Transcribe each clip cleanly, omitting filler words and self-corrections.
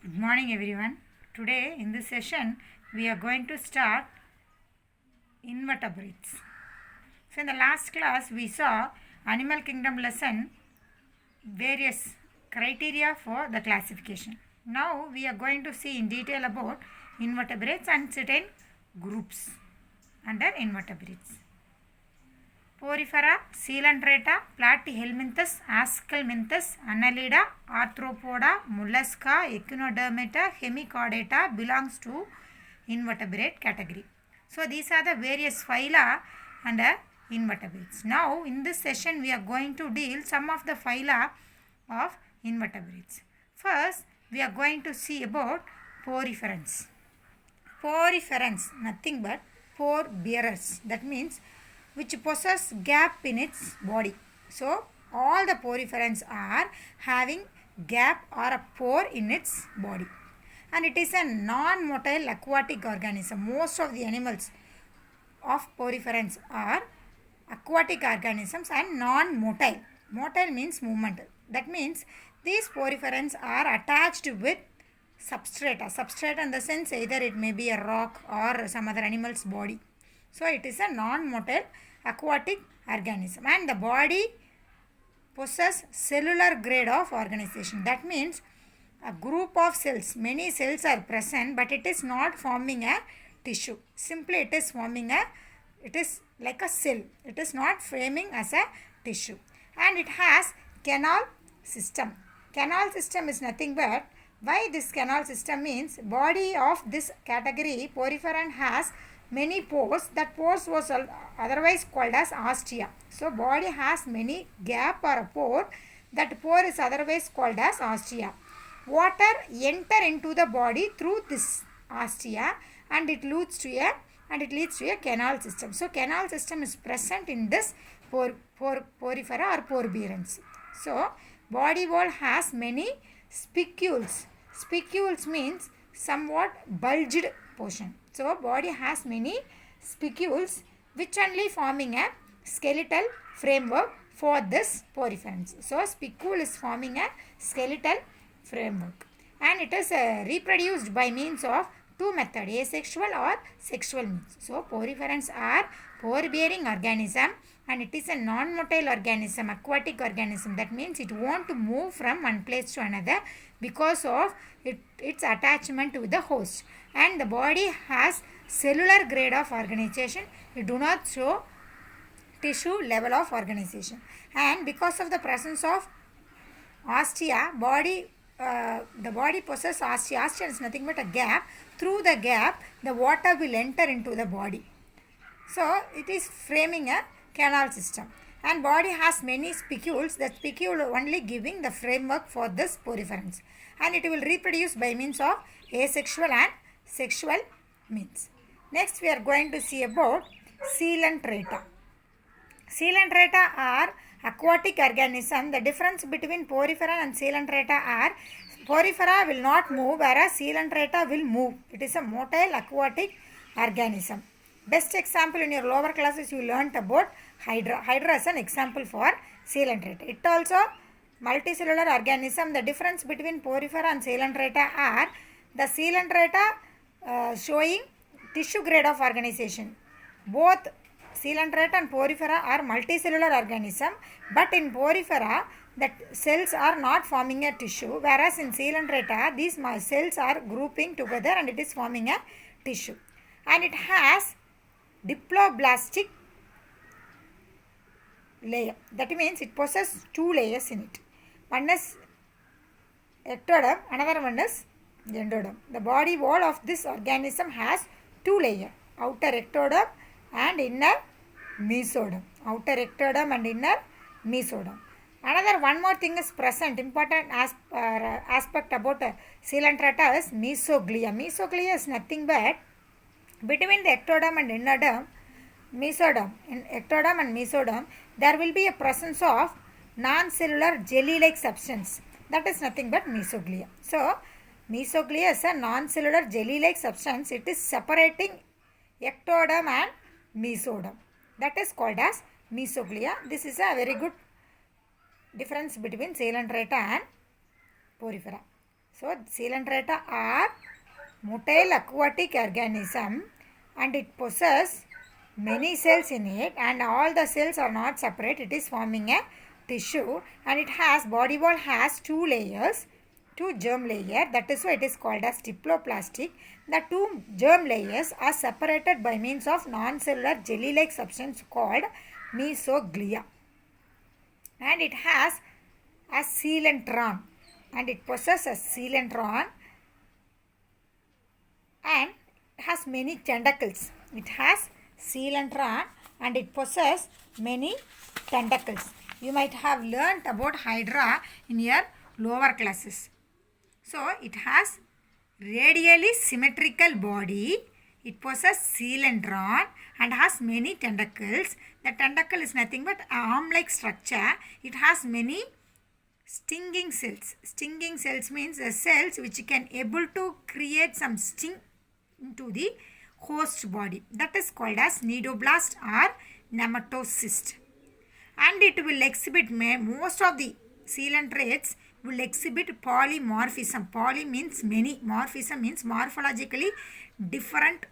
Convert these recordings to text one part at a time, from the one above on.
Good morning, everyone. Today, in this session, we are going to start invertebrates. So, in the last class, we saw Animal Kingdom lesson various criteria for the classification. Now, we are going to see in detail about invertebrates and certain groups under invertebrates. Porifera, Coelenterata, Platyhelminthes, Aschelminthes, Annelida, Arthropoda, Mollusca, Echinodermata, Hemichordata belongs to invertebrate category. So these are the various phyla under invertebrates. Now in this session we are going to deal some of the phyla of invertebrates. First we are going to see about poriferans. Poriferans, nothing but pore bearers. That means which possess gap in its body. So all the poriferans are having gap or a pore in its body, and it is a non-motile aquatic organism. Most of the animals of poriferans are aquatic organisms and non-motile. Motile means movement. That means these poriferans are attached with substrata. Substrate in the sense either it may be a rock or some other animal's body. So it is a non-motile aquatic organism, and the body possess cellular grade of organization. That means a group of cells, many cells are present, but it is not forming a tissue. Simply it is forming it is like a cell. It is not framing as a tissue, and it has canal system. Canal system is nothing but, why this canal system means, body of this category poriferan has many pores. That pores was otherwise called as ostia. So body has many gap or a pore. That pore is otherwise called as ostia. Water enter into the body through this ostia, and it leads to a canal system. So canal system is present in this porifera or porbearans. So body wall has many spicules. Spicules means somewhat bulged portion. So body has many spicules which only forming a skeletal framework for this poriferans. So spicule is forming a skeletal framework, and it is reproduced by means of two methods, asexual or sexual means. So poriferans are pore bearing organism, and it is a non-motile organism, aquatic organism. That means it won't move from one place to another because of its attachment with the host, and the body has cellular grade of organization. It do not show tissue level of organization, and because of the presence of ostia, the body possesses ostia. Ostia is nothing but a gap. Through the gap the water will enter into the body. So it is framing a canal system, and body has many spicules. The spicule only giving the framework for this poriferans, and it will reproduce by means of asexual and sexual means. Next we are going to see about Coelenterata. Coelenterata are aquatic organism. The difference between porifera and Coelenterata are, porifera will not move whereas Coelenterata will move. It is a motile aquatic organism. Best example in your lower classes you learnt about Hydra. Hydra is an example for Coelenterata. It also multicellular organism. The difference between porifera and Coelenterata are, the Coelenterata showing tissue grade of organization. Both Coelenterata and porifera are multicellular organism, but in porifera the cells are not forming a tissue, whereas in Coelenterata these cells are grouping together and it is forming a tissue, and it has diploblastic layer. That means it possesses two layers in it. One is ectoderm, another one is endoderm. The body wall of this organism has two layers, outer ectoderm and inner mesoderm. Outer ectoderm and inner mesoderm. Another one more thing is present, important aspect about Coelenterata is mesoglia. Mesoglia is nothing but between the ectoderm and innerderm, mesoderm, in ectoderm and mesoderm, there will be a presence of non-cellular jelly-like substance. That is nothing but mesoglia. So mesoglia is a non-cellular jelly-like substance. It is separating ectoderm and mesoderm. That is called as mesoglia. This is a very good difference between Coelenterata and porifera. So Coelenterata are motile aquatic organism and it possesses many cells in it, and all the cells are not separate. It is forming a tissue, and it has body wall has two layers, two germ layer. That is why it is called as diploplastic. The two germ layers are separated by means of non-cellular jelly-like substance called mesoglia, and it has a coelentron, and it possesses a coelentron and has many tentacles. It has coelentron and it possesses many tentacles. You might have learnt about Hydra in your lower classes. So it has radially symmetrical body. It possesses coelentron and has many tentacles. The tentacle is nothing but arm-like structure. It has many stinging cells. Stinging cells means the cells which can able to create some sting into the host body. That is called as cnidoblast or nematocyst. And it will exhibit, most of the coelentrates will exhibit polymorphism. Poly means many. Morphism means morphologically different.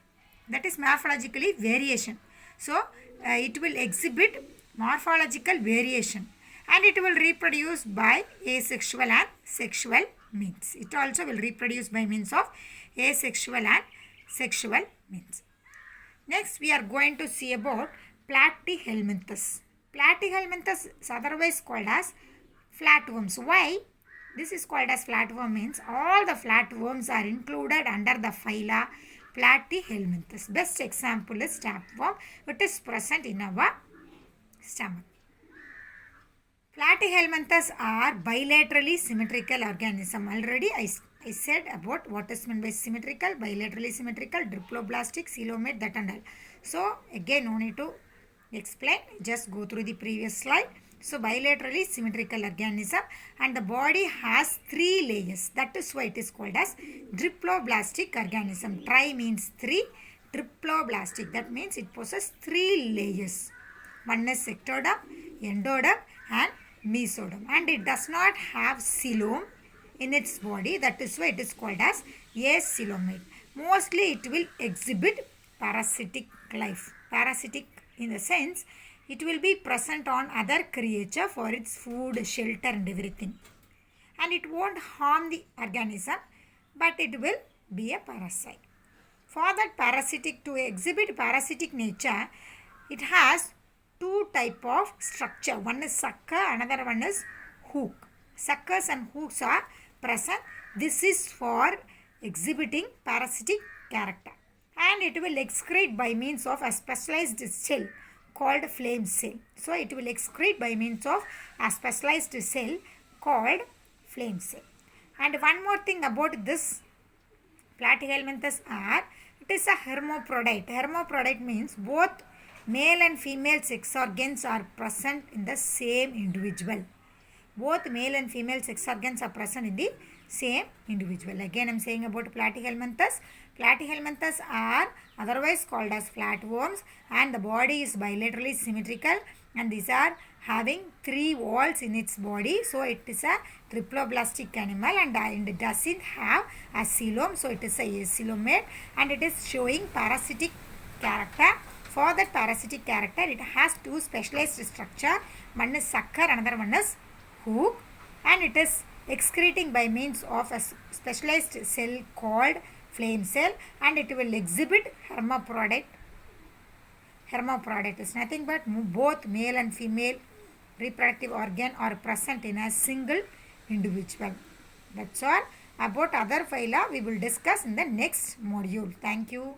That is morphologically variation. So it will exhibit morphological variation. And it will reproduce by asexual and sexual means. It also will reproduce by means of asexual and sexual means. Next, we are going to see about Platyhelminthes. Platyhelminthes is otherwise called as flatworms. Why? This is called as flatworm means all the flatworms are included under the phyla Platyhelminthes. Best example is tapeworm. It is present in our stomach. Platyhelminthes are bilaterally symmetrical organism. Already I said about what is meant by symmetrical, bilaterally symmetrical, diploblastic, coelomate, that and all. So again no need to explain, just go through the previous slide. So bilaterally symmetrical organism, and the body has three layers. That is why it is called as diploblastic organism. Tri means three, diploblastic, that means it possesses three layers. One is ectoderm, endoderm and mesoderm, and it does not have coelom in its body. That is why it is called as acoelomate. Mostly it will exhibit parasitic life. Parasitic in the sense it will be present on other creature for its food, shelter and everything. And it won't harm the organism, but it will be a parasite. For that parasitic, to exhibit parasitic nature, it has two type of structure. One is sucker, another one is hook. Suckers and hooks are present. This is for exhibiting parasitic character. And it will excrete by means of a specialized cell called flame cell. So it will excrete by means of a specialized cell called flame cell. And one more thing about this Platyhelminthes are, it is a hermaphrodite. Hermaphrodite means both male and female sex organs are present in the same individual. Both male and female sex organs are present in the same individual. Again I am saying about Platyhelminthes. Platyhelminthes are otherwise called as flatworms, and the body is bilaterally symmetrical, and these are having three walls in its body. So it is a triploblastic animal, and it doesn't have a coelom, so it is a acoelomate, and it is showing parasitic character. For that parasitic character, it has two specialized structure. One is sucker, another one is hook, and it is excreting by means of a specialized cell called flame cell, and it will exhibit hermaphrodite. Hermaphrodite is nothing but both male and female reproductive organ are present in a single individual. That's all. About other phyla we will discuss in the next module. Thank you.